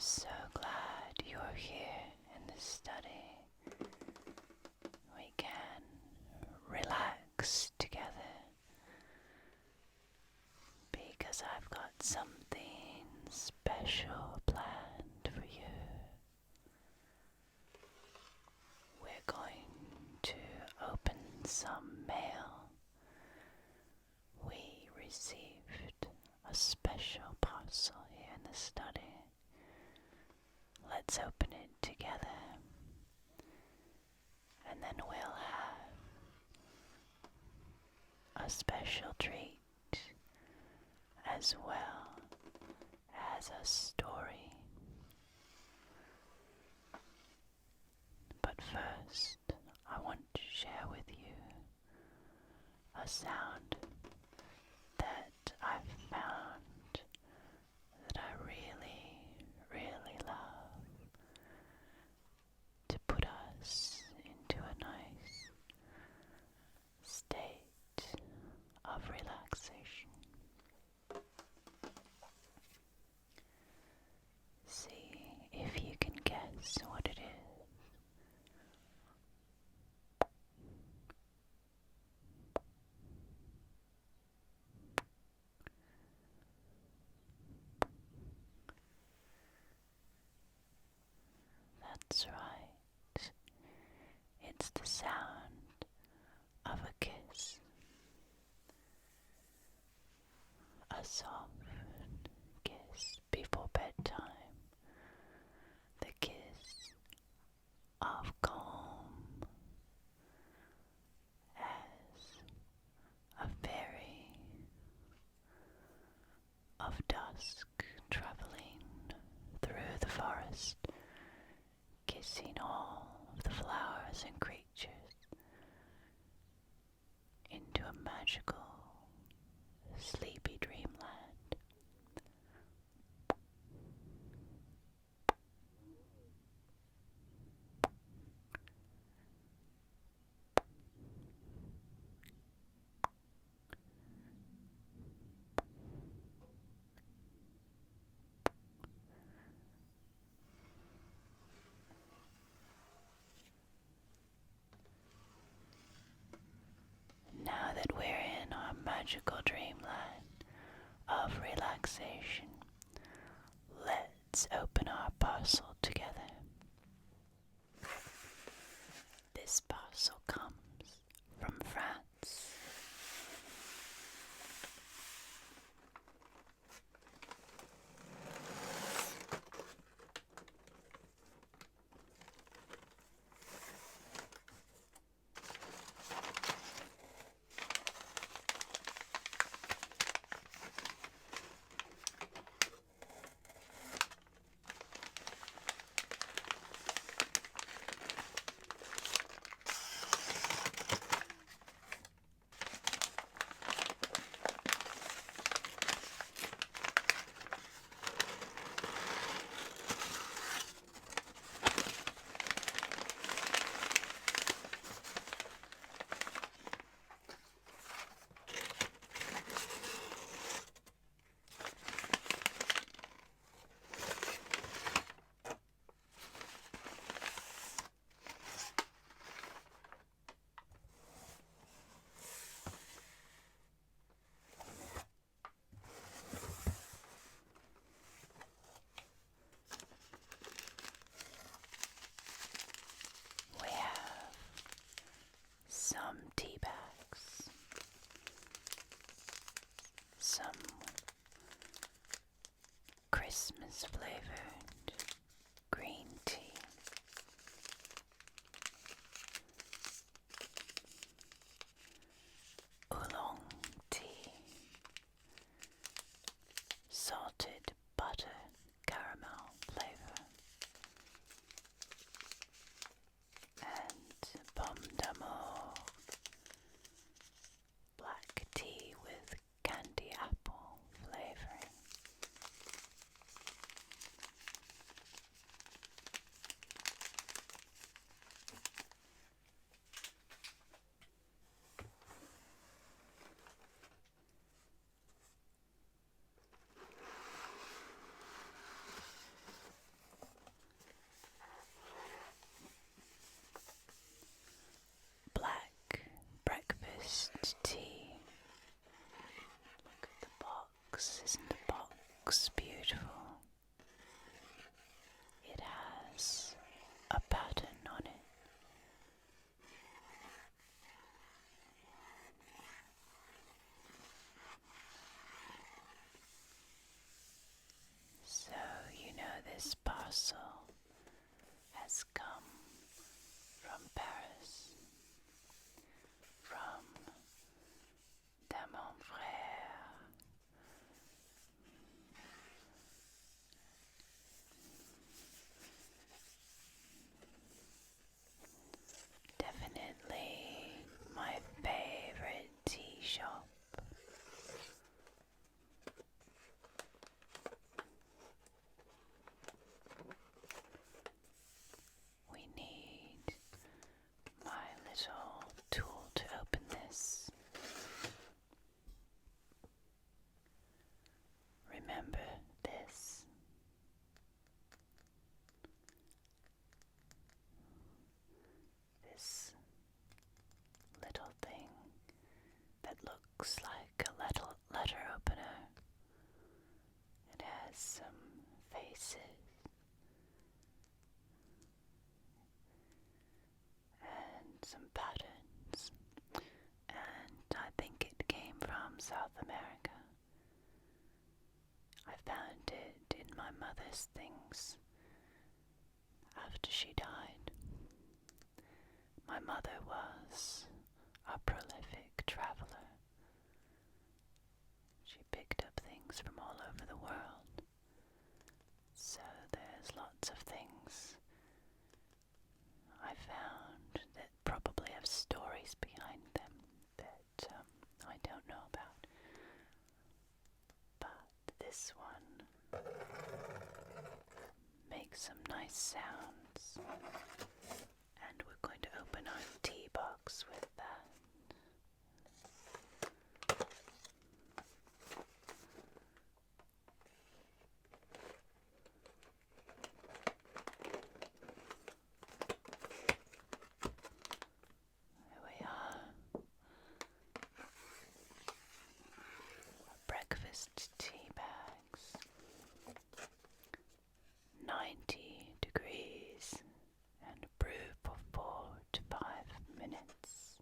so glad you're here in the study. We can relax together because I've got something special planned for you. We're going to open some mail. We received a special parcel here in the study. Let's open it together, and then we'll have a special treat as well as a story. But first, I want to share with you a sound that I've found that I really love to put us into a nice state of relaxation. See if you can guess what it is. That's right. It's the sound of a kiss. A soft kiss before bedtime. The kiss of calm as a fairy of dusk traveling through the forest, kissing all of the flowers and creatures into a magical, sleepy dreamland. Now that we're in our magical dreamland of relaxation, let's open our parcel together. This parcel comes from France. We have some tea bags, some Christmas flavored green tea, oolong tea, salted butter caramel flavor, and pomme d'amour, black tea with candy apple flavoring. box. Isn't the box beautiful? It has a pattern on it. So you know this parcel has come from Paris, from de mon frère. Definitely my favorite tea shop. We need my little tool to open this. Remember this. This little thing that looks like a letter opener. It has some faces and some patterns, and I think it came from South America. I found it in my mother's things after she died. My mother was a prolific traveler. She picked up things from all over the world, so there's lots of things I found that probably have stories behind them that I don't know about. But this one makes some nice sounds, and we're going to open our tea box with that. Here we are. Breakfast tea bags. 90 degrees and brew for 4 to 5 minutes.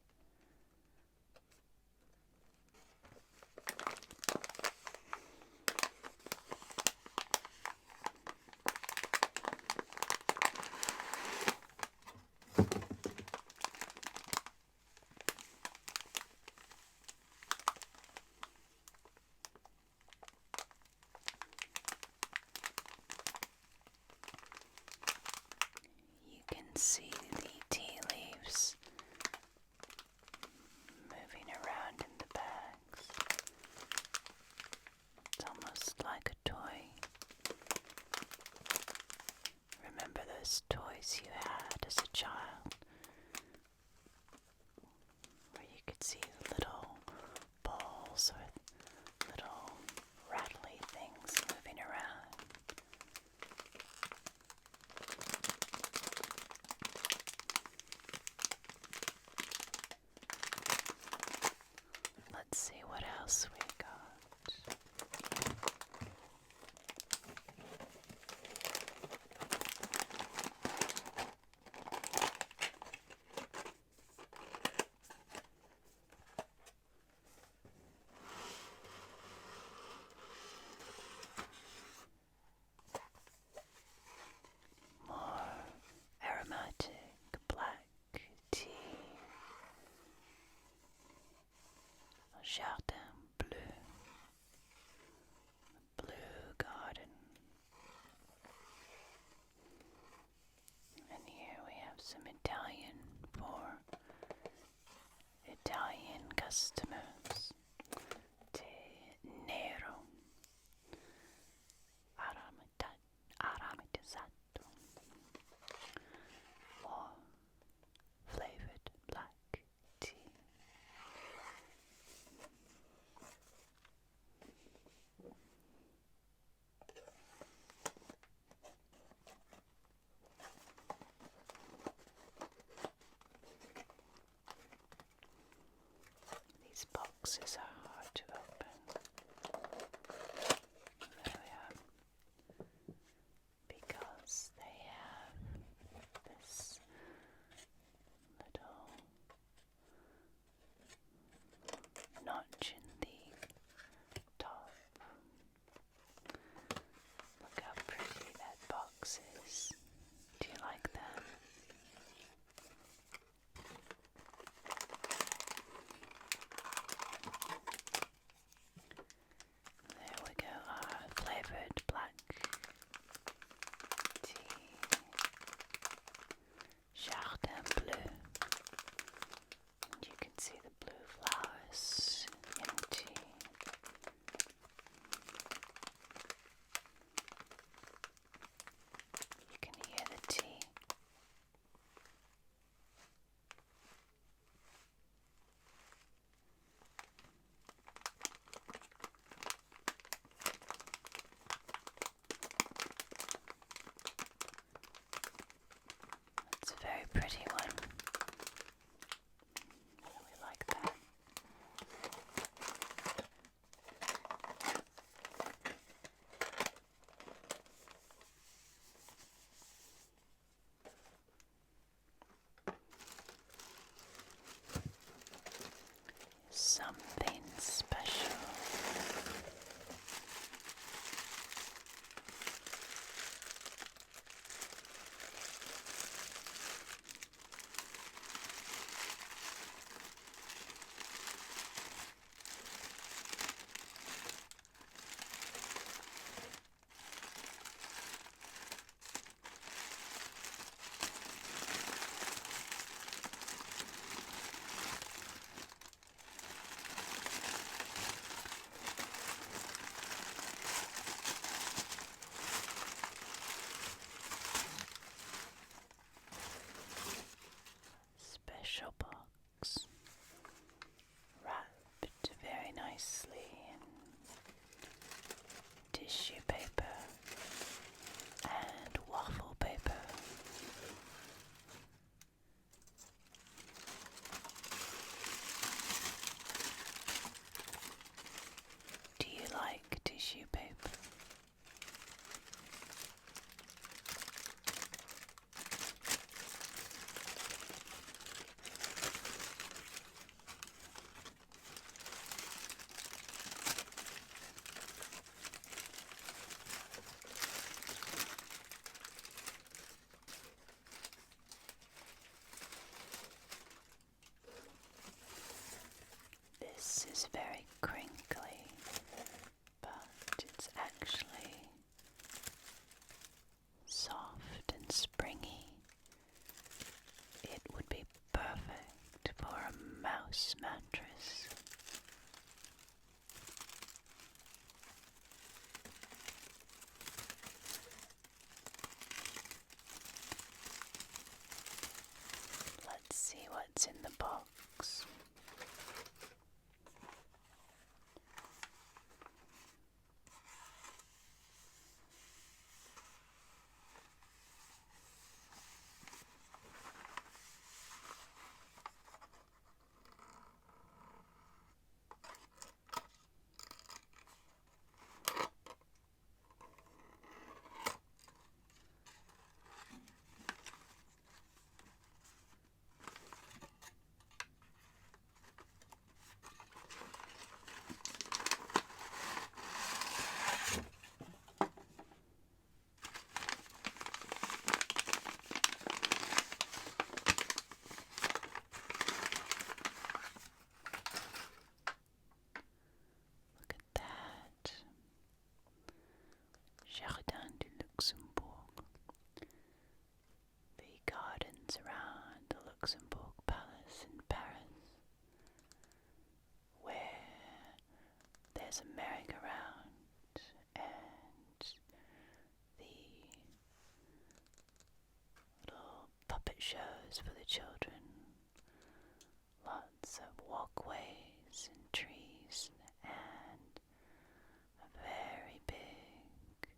You can see the tea leaves moving around in the bags. It's almost like a toy. Remember those toys you had as a child, where you could see the little balls or little rattly things moving around? Let's see what else we got. More aromatic black tea. A jardin bleu. Blue garden. And here we have some Italian for Italian customers. Tè nero. Aromatizzato. Or flavored black tea. These boxes are hard to open. very pretty one. Really like that. Something special. Special box wrapped very nicely in tissue paper and waffle paper. Do you like tissue paper? This is very crinkly, but it's actually soft and springy. It would be perfect for a mouse mattress. Let's see what's in the box. Look at that. Jardin du Luxembourg. The gardens around the Luxembourg Palace in Paris, where there's a merry-go-round and the little puppet shows for the children. Lots of walkways and trees and a very big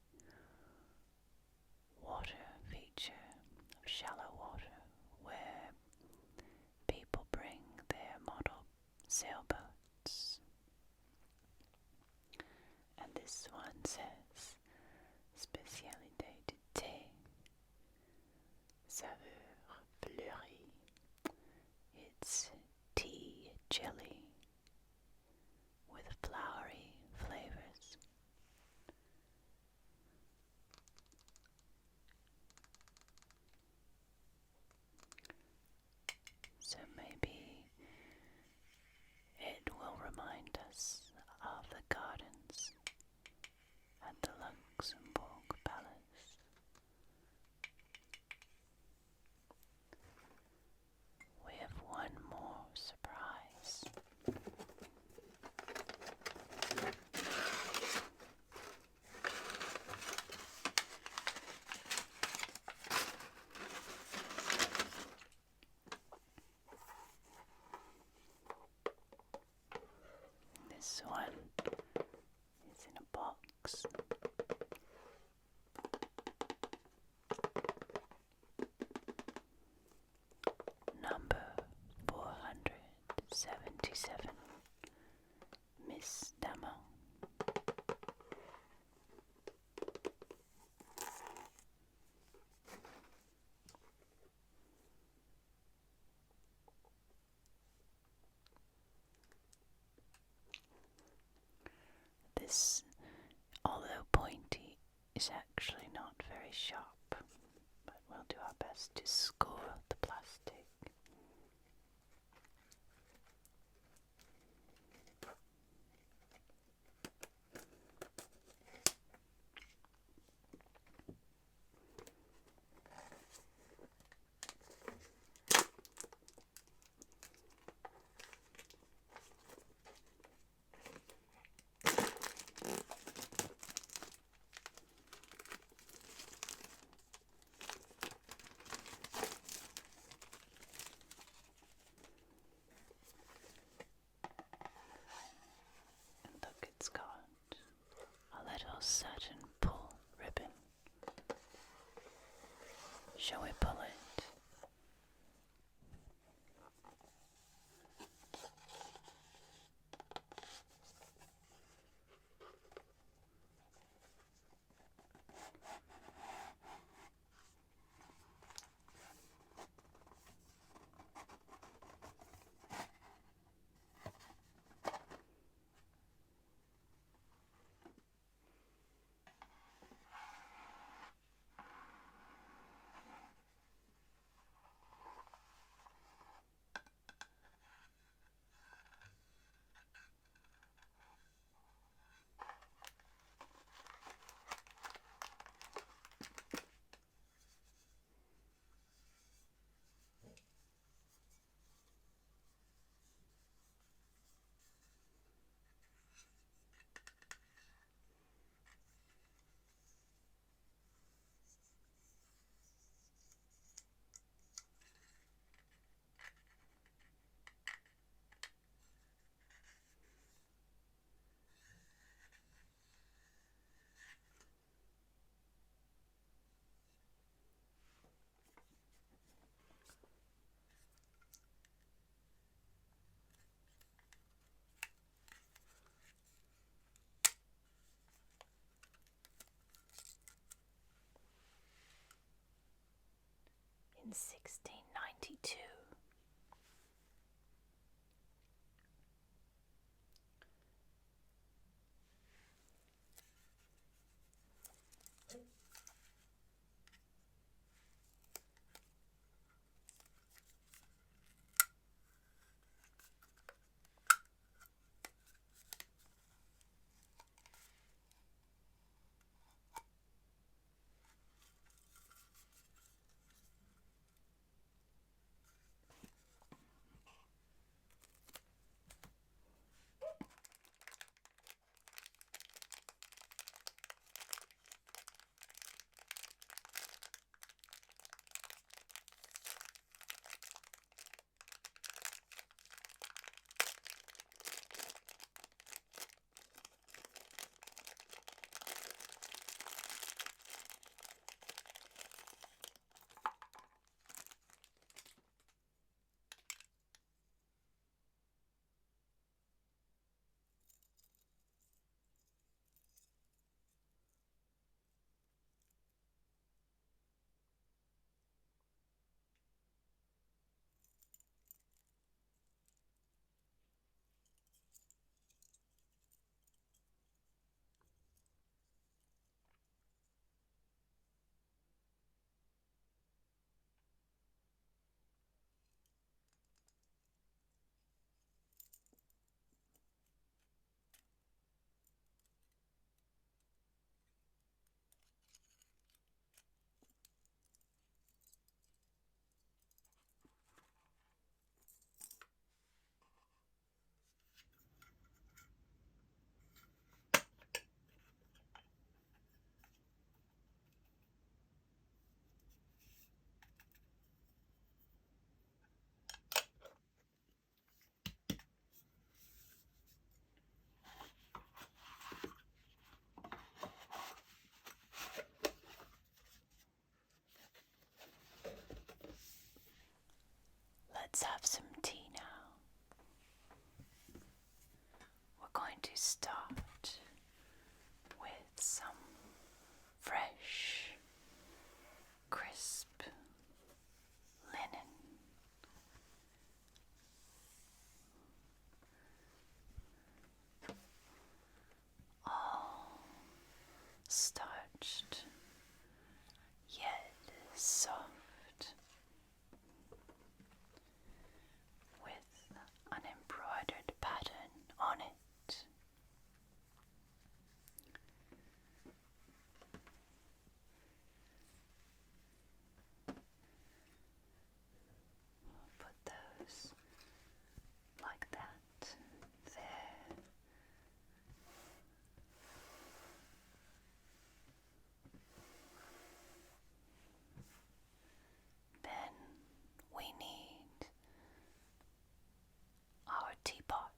water feature of shallow water where people bring their model sailboats. And this one says Spécialité du thé, saveur fleurie. It's tea jelly with flowery flavors. So maybe it will remind us of the gardens at the Luxembourg Palace. We have one more surprise. 47. Miss Demo. This, although pointy, is actually not very sharp, but we'll do our best to score the plastic. Look, it's got a little satin pull ribbon. Shall we pull it? In 1692, crisp linen. All starched, yet soft, with an embroidered pattern on it. Put those like that there. Then we need our teapot.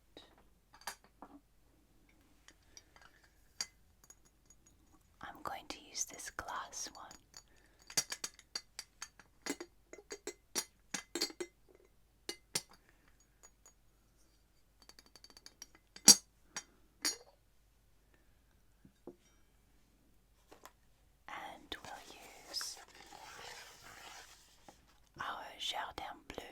I'm going to use this glass one. And we'll use our Jardin Bleu.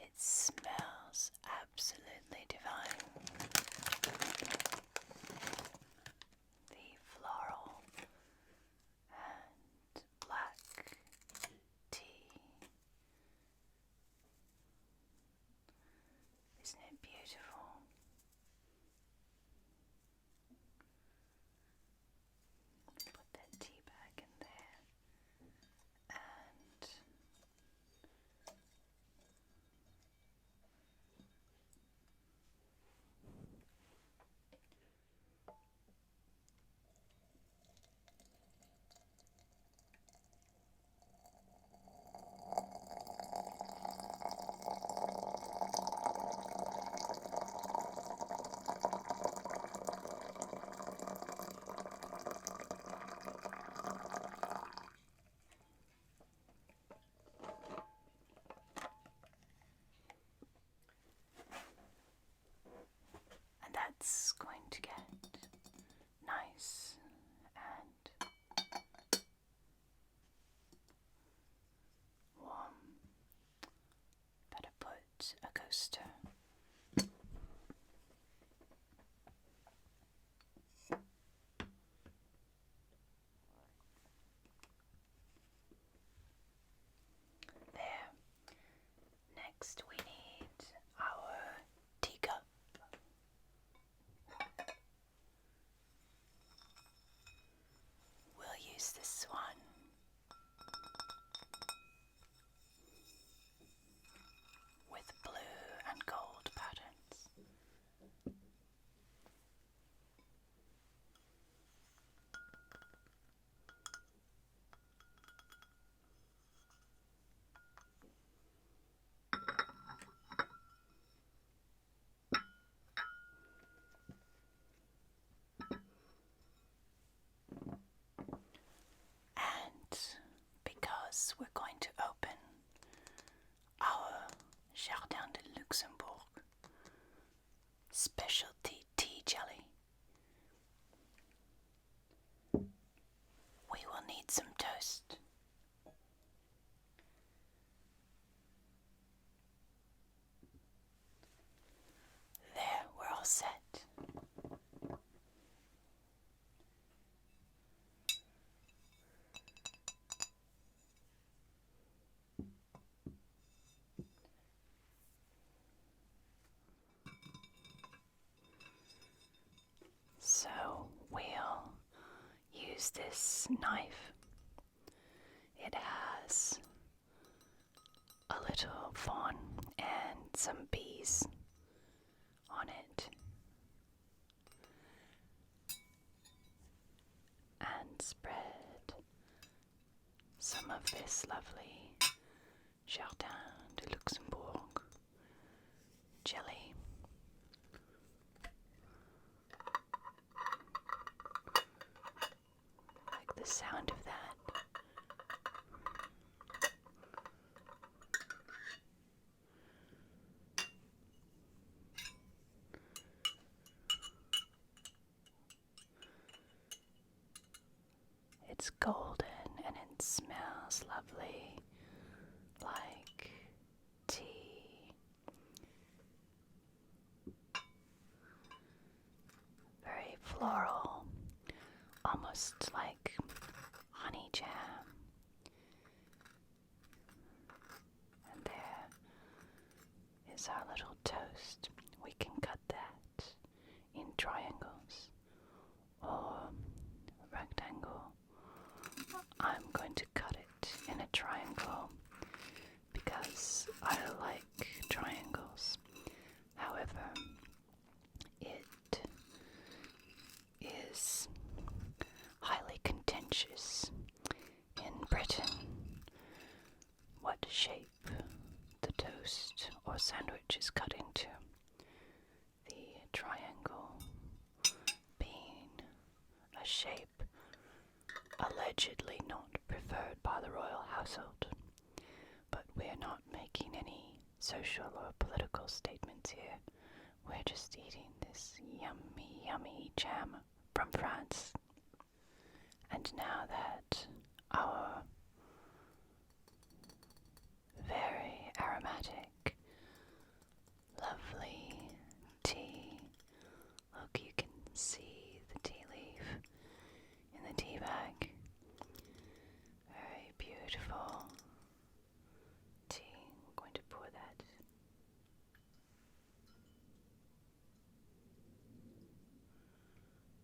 It smells absolutely divine. The floral and black tea. Isn't it beautiful? Put that tea bag in there and that's going to get nice and warm. Better put a coaster. There. Next we need our teacup. We'll use this one with blue and gold patterns. And because we're going to open our Jardin de Luxembourg specialty tea jelly, we will need some toast. There, we're all set. So we'll use this knife. It has a little fawn and some bees on it, and spread some of this lovely Jardin de Luxembourg sound of that. It's golden and it smells lovely, like tea. Very floral, almost like honey jam. And there is our little toast. We can cut that in triangles or rectangle. I'm going to cut it in a triangle because I like triangles. However, it is highly contentious in Britain what shape the toast or sandwich is cut into. The triangle being a shape allegedly not preferred by the royal household, but we're not making any social or political statements here. We're just eating this yummy, yummy jam from France. And now that our very aromatic, lovely tea, look, you can see the tea leaf in the tea bag. Very beautiful tea. I'm going to pour that.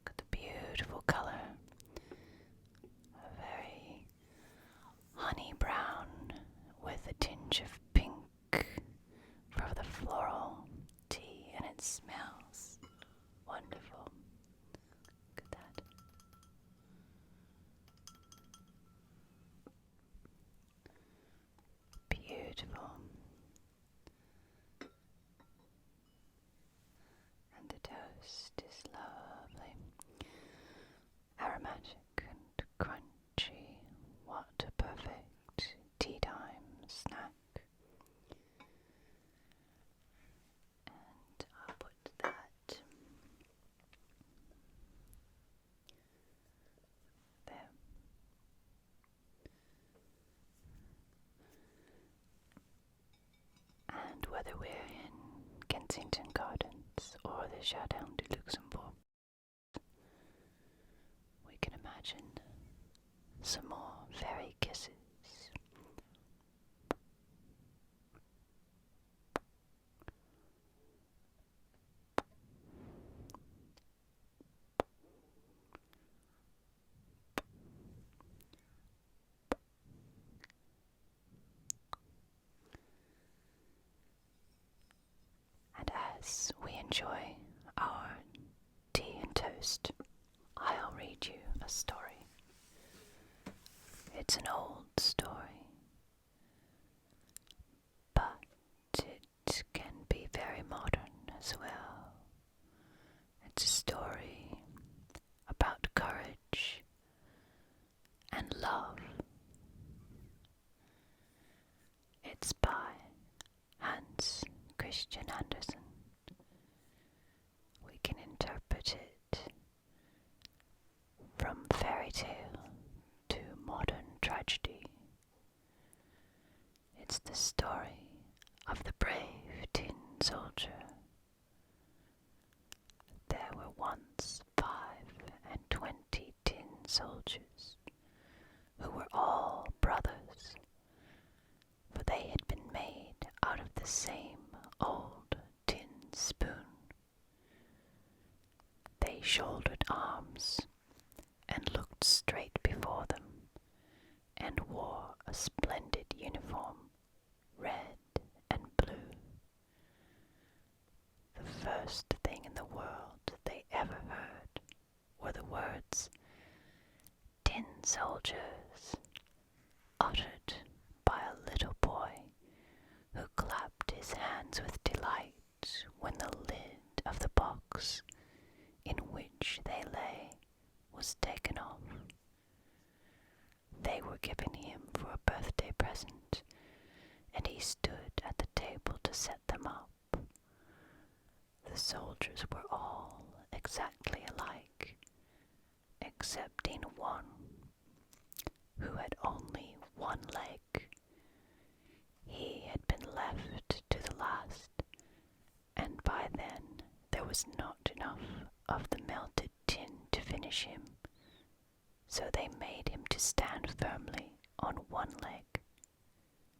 Got the beautiful color. A very honey brown with a tinge of pink for the floral tea, and it smells wonderful. Look at that. Beautiful. And the toast is lovely. Aromatic and crunchy. What a perfect tea time snack. And I'll put that there. And whether we're in Kensington Gardens or the Jardin du Luxembourg, we can imagine some more fairy kisses. And as we enjoy our tea and toast, I'll read you a story. It's an old story, but it can be very modern as well. It's a story about courage and love. It's by Hans Christian Andersen. We can interpret it from fairy tale to modern tragedy. It's the story of the brave tin soldier. There were once 25 tin soldiers who were all brothers, for they had been made out of the same old tin spoon. They shouldered arms and looked straight before them and wore a splendid uniform, red and blue. The first thing in the world they ever heard were the words "tin soldiers," uttered by a little boy who clapped his hands with delight when the lid of the box in which they lay was taken off. up. The soldiers were all exactly alike, excepting one, who had only one leg. He had been left to the last, and by then there was not enough of the melted tin to finish him, so they made him to stand firmly on one leg,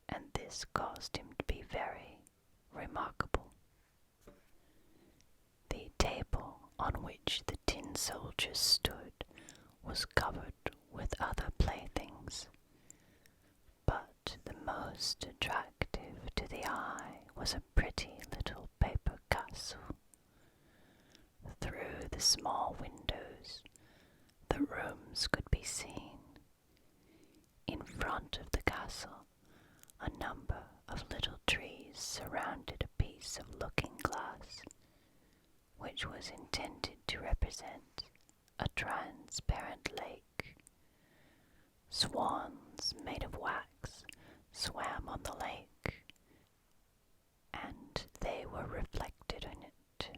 and this caused him to be very remarkable. The table on which the tin soldiers stood was covered with other playthings, but the most attractive to the eye was a pretty little paper castle. Through the small windows, the rooms could be seen. In front of the castle, a number of little trees surrounded a piece of looking glass, which was intended to represent a transparent lake. Swans made of wax swam on the lake, and they were reflected in it.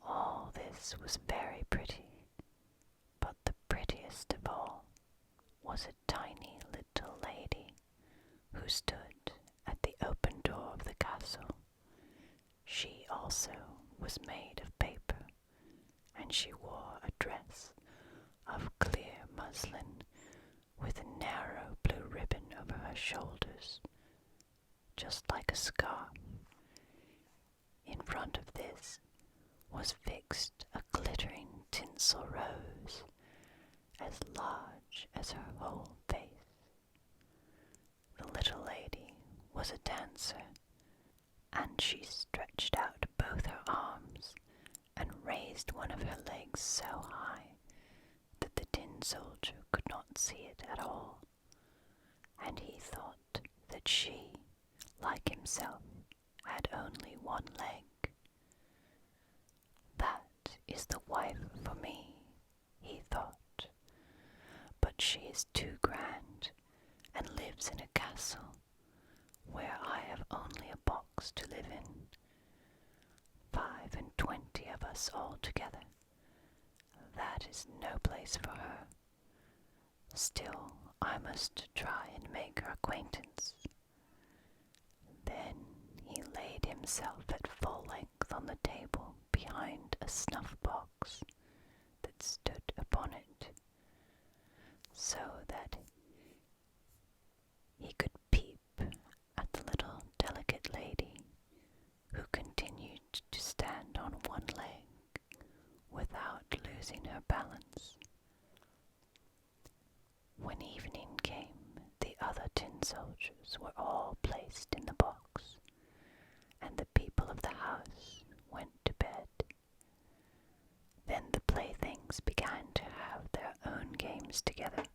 All this was very pretty, but the prettiest of all was a tiny little lady who stood at the open door of the castle. She also was made of paper, and she wore a dress of clear muslin with a narrow blue ribbon over her shoulders, just like a scarf. In front of this was fixed a glittering tinsel rose, as large as her whole face. The little lady was a dancer, and she stretched out both her arms and raised one of her legs so high that the tin soldier could not see it at all, and he thought that she, like himself, had only one leg. "That is the wife for me," he thought, "but she is too grand and lives in a castle where I have only a box to live in. 25 of us all together. That is no place for her. Still, I must try and make her acquaintance." Then he laid himself at full length on the table behind a snuff box that stood upon it, so that he could peep at the little delicate lady, who continued to stand on one leg without losing her balance. When evening came, the other tin soldiers were all placed in the box, and the people of the house went to bed. Then the playthings began to have their own games together,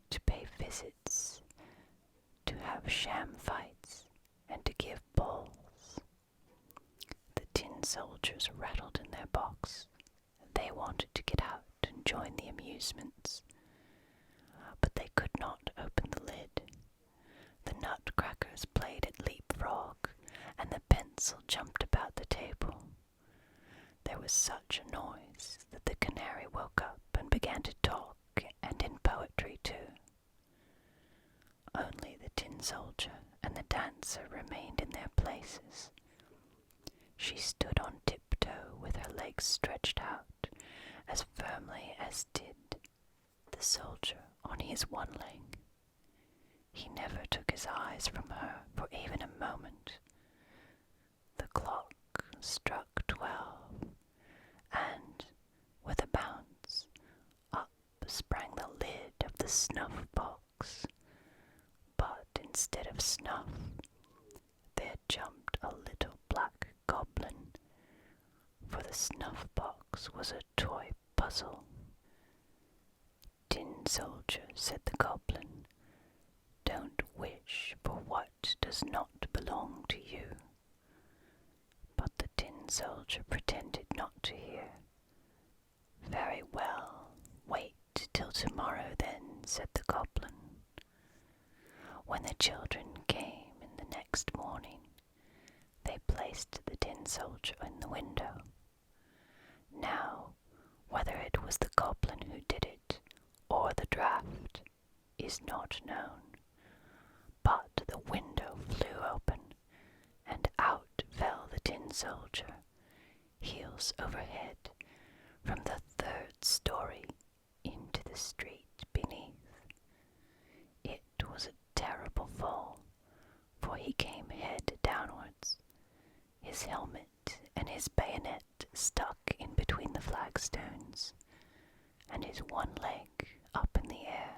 to pay visits, to have sham fights, and to give balls. The tin soldiers rattled in their box. They wanted to get out and join the amusements, but they could not open the lid. The nutcrackers played at leapfrog, and the pencil jumped about the table. There was such a noise that the canary woke up and began to talk, and in poetry too. Only the tin soldier and the dancer remained in their places. She stood on tiptoe with her legs stretched out, as firmly as did the soldier on his one leg. He never took his eyes from her for even a moment. The clock struck 12, and with a bounce, up sprang the lid of the snuff box. But instead of snuff, there jumped a little black goblin, for the snuff box was a toy puzzle. "Tin soldier," said the goblin, "don't wish for what does not belong to you." But the tin soldier pretended not to hear. "Very well, wait till tomorrow then," said the goblin. When the children came in the next morning, tin soldier in the window. Now, whether it was the goblin who did it, or the draught, is not known. But the window flew open, and out fell the tin soldier, heels over head, from the third story into the street beneath. It was a terrible fall, for he came head downwards, his helmet and his bayonet stuck in between the flagstones, and his one leg up in the air.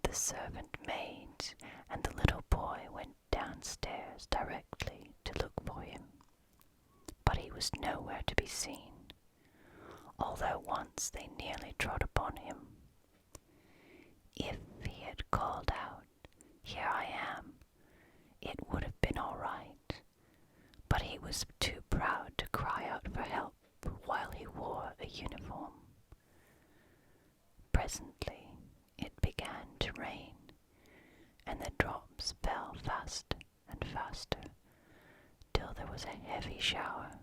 The servant maid and the little boy went downstairs directly to look for him, but he was nowhere to be seen, although once they nearly trod upon him. If he had called out, "Here I am," it would have been all right, but he was too proud to cry out for help while he wore a uniform. Presently it began to rain, and the drops fell faster and faster, till there was a heavy shower.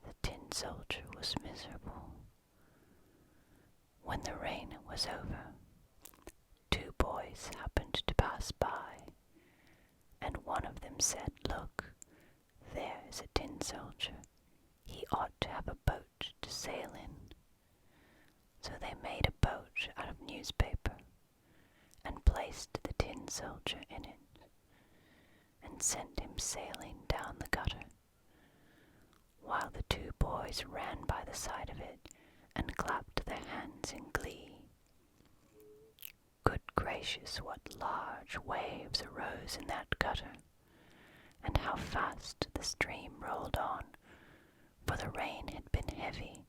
The tin soldier was miserable. When the rain was over, two boys happened to pass by, and one of them said, "Look, there is a tin soldier. He ought to have a boat to sail in." So they made a boat out of newspaper, and placed the tin soldier in it, and sent him sailing down the gutter, while the two boys ran by the side of it and clapped their hands in glee. Good gracious, what large waves arose in that gutter, and how fast the stream rolled on, for the rain had been heavy.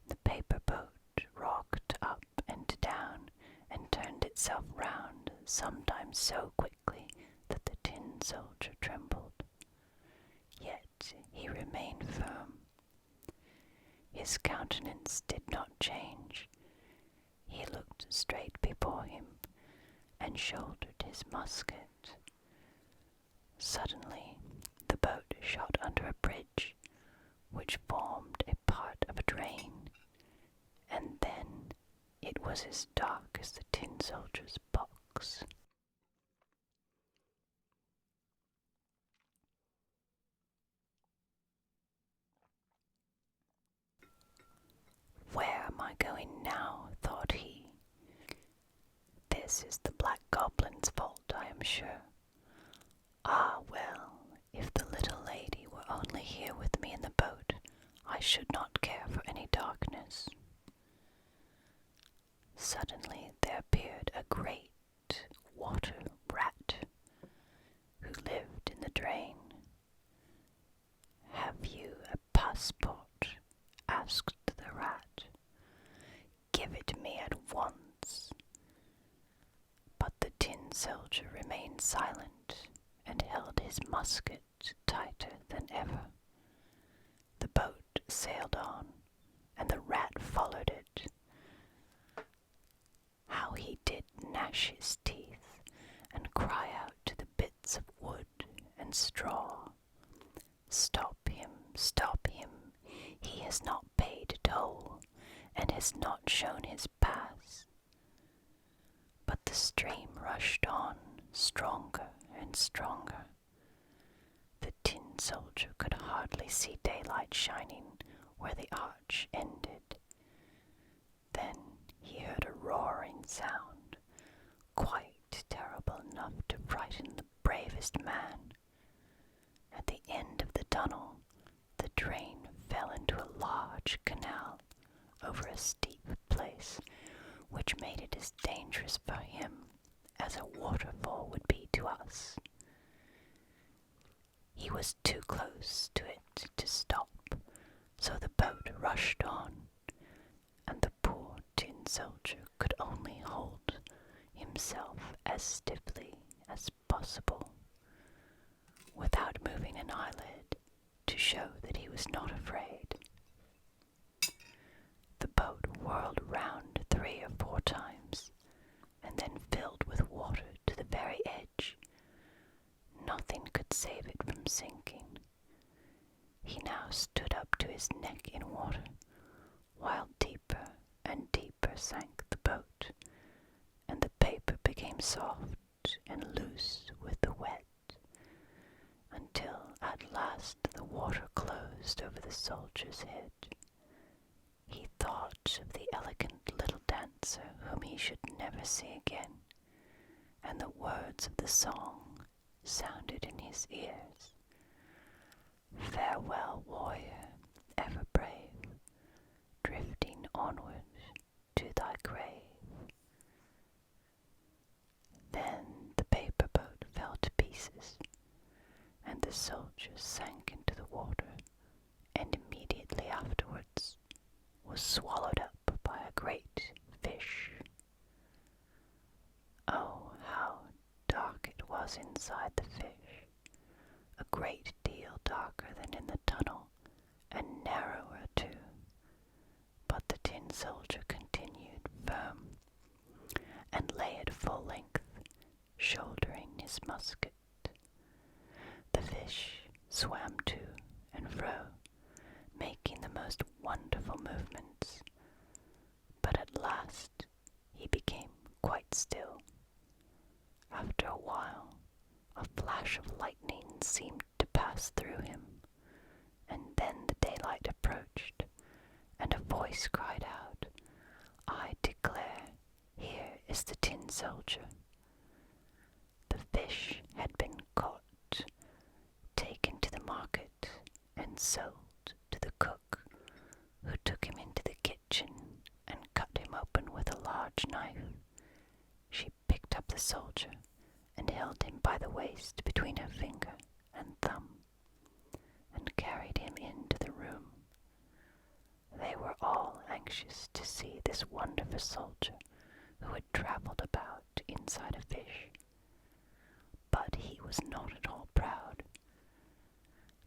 The paper boat rocked up and down, and turned itself round, sometimes so quickly that the tin soldier trembled. Yet he remained firm. His countenance did not change. He looked straight before him, and shouldered his musket. Suddenly the boat shot under a bridge, which formed a part of a drain, and then it was as dark as the tin soldier's box. "Where am I going now?" thought he. "This is the black goblin's fault, I am sure. Ah, well, if the little lady were only here with me in the boat, I should not care for any darkness." Suddenly there appeared a great water rat, who lived in the drain. "Have you a passport?" asked the rat. "Give it me at once." But the tin soldier remained silent, and held his musket tighter than ever. The boat sailed on, and the rat followed it. How he did gnash his teeth, and cry out to the bits of wood and straw, "Stop him, stop him! He has not paid toll, and has not shown his pass." But the stream rushed on, stronger and stronger. The tin soldier could hardly see daylight shining where the arch ended. Then he heard a roaring sound, quite terrible enough to frighten the bravest man. At the end of the tunnel, the drain fell into a large canal over a steep place, which made it as dangerous for him as a waterfall would be to us. He was too close to it to stop, so the boat rushed on, and the poor tin soldier could only hold himself as stiffly as possible, without moving an eyelid, to show that he was not afraid. The boat whirled round 3 or 4 times, and then filled with water to the very edge. Nothing could could save it from sinking. He now stood up to his neck in water, while deeper and deeper sank the boat, and the paper became soft and loose with the wet, until at last the water closed over the soldier's head. He thought of the elegant little dancer whom he should never see again, and the words of the song sounded in his ears. Farewell, warrior, ever brave, drifting onward to thy grave. Then the paper boat fell to pieces, and the soldier sank into the water, and immediately afterwards was swallowed up by a great fish. Oh, how dark it was inside the fish, a great deal darker than in the tunnel, and narrower too. But the tin soldier continued firm, and lay at full length, shouldering his musket. The fish swam to and fro, making the most wonderful movements, but at last he became quite still. After a while, a flash of lightning seemed to pass through him, and then the daylight approached, and a voice cried out, I declare, here is the tin soldier. The fish had been caught, taken to the market, and sold to the cook, who took him into the kitchen and cut him open with a large knife. She picked up the soldier and held him by the waist between her finger and thumb, and carried him into the room. They were all anxious to see this wonderful soldier who had travelled about inside a fish. But he was not at all proud.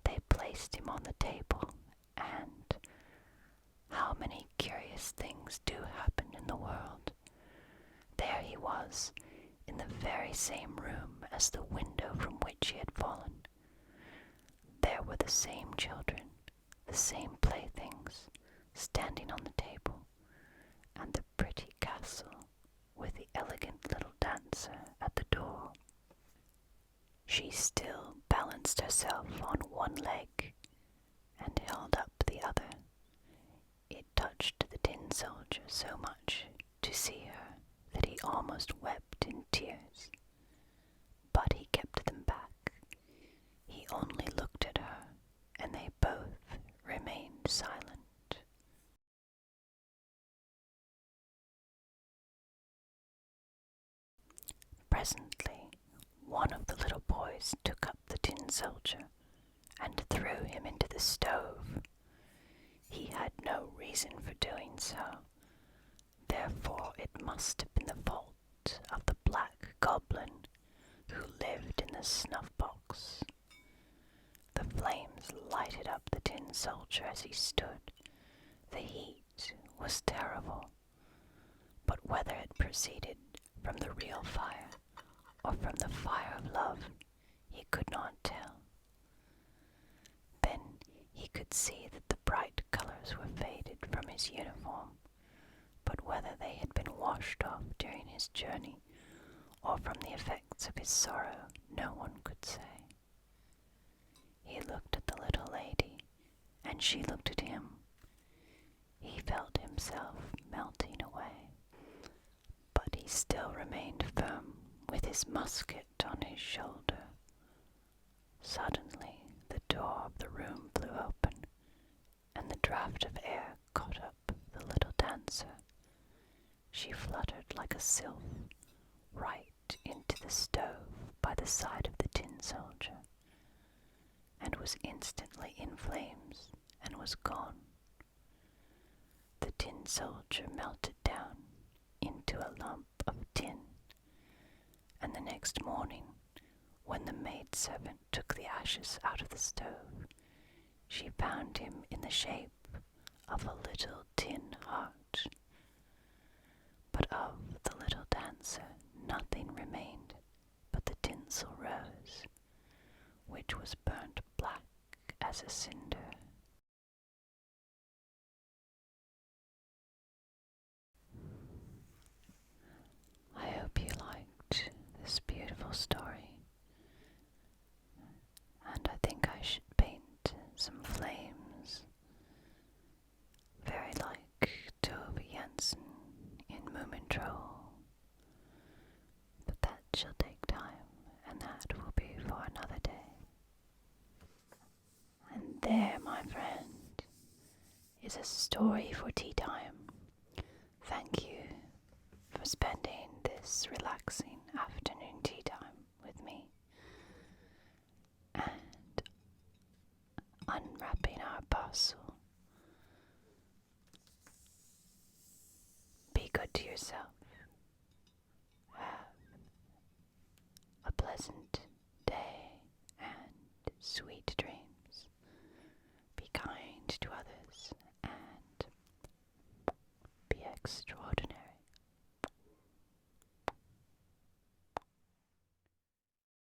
They placed him on the table, and how many curious things do happen in the world. There he was, in the very same room as the window from which he had fallen. There were the same children, the same playthings, standing on the table, and the pretty castle with the elegant little dancer at the door. She still balanced herself on one leg and held up the other. It touched the tin soldier so much to see her that he almost wept in tears. But he kept them back. He only looked at her, and they both remained silent. Presently, one of the little boys took up the tin soldier and threw him into the stove. He had no reason for doing so. Therefore it must have been the fault of the black goblin who lived in the snuff-box. The flames lighted up the tin soldier as he stood. The heat was terrible, but whether it proceeded from the real fire or from the fire of love, he could not tell. Then he could see that the bright colors were faded from his uniform, but whether they had been washed off during his journey or from the effects of his sorrow, no one could say. He looked at the little lady, and she looked at him. He felt himself melting away, but he still remained firm with his musket on his shoulder. Suddenly the door of the room flew open, and the draught of air caught up the little dancer. She fluttered like a sylph right into the stove by the side of the tin soldier, and was instantly in flames and was gone. The tin soldier melted down into a lump of tin, and the next morning, when the maidservant took the ashes out of the stove, she found him in the shape of a little tin heart. But of the little dancer nothing remained but the tinsel rose, which was burnt black as a cinder. I hope you liked this beautiful story, and I think I should paint some flames, very like Tove Jansson in Moomin Troll, but that shall take time, and that will be for another day. And there, my friend, is a story for tea time. Thank you for spending this relaxing afternoon tea time with me and unwrapping our parcel. Be good to yourself. Have a pleasant day and sweet dreams. Be kind to others and be extraordinary.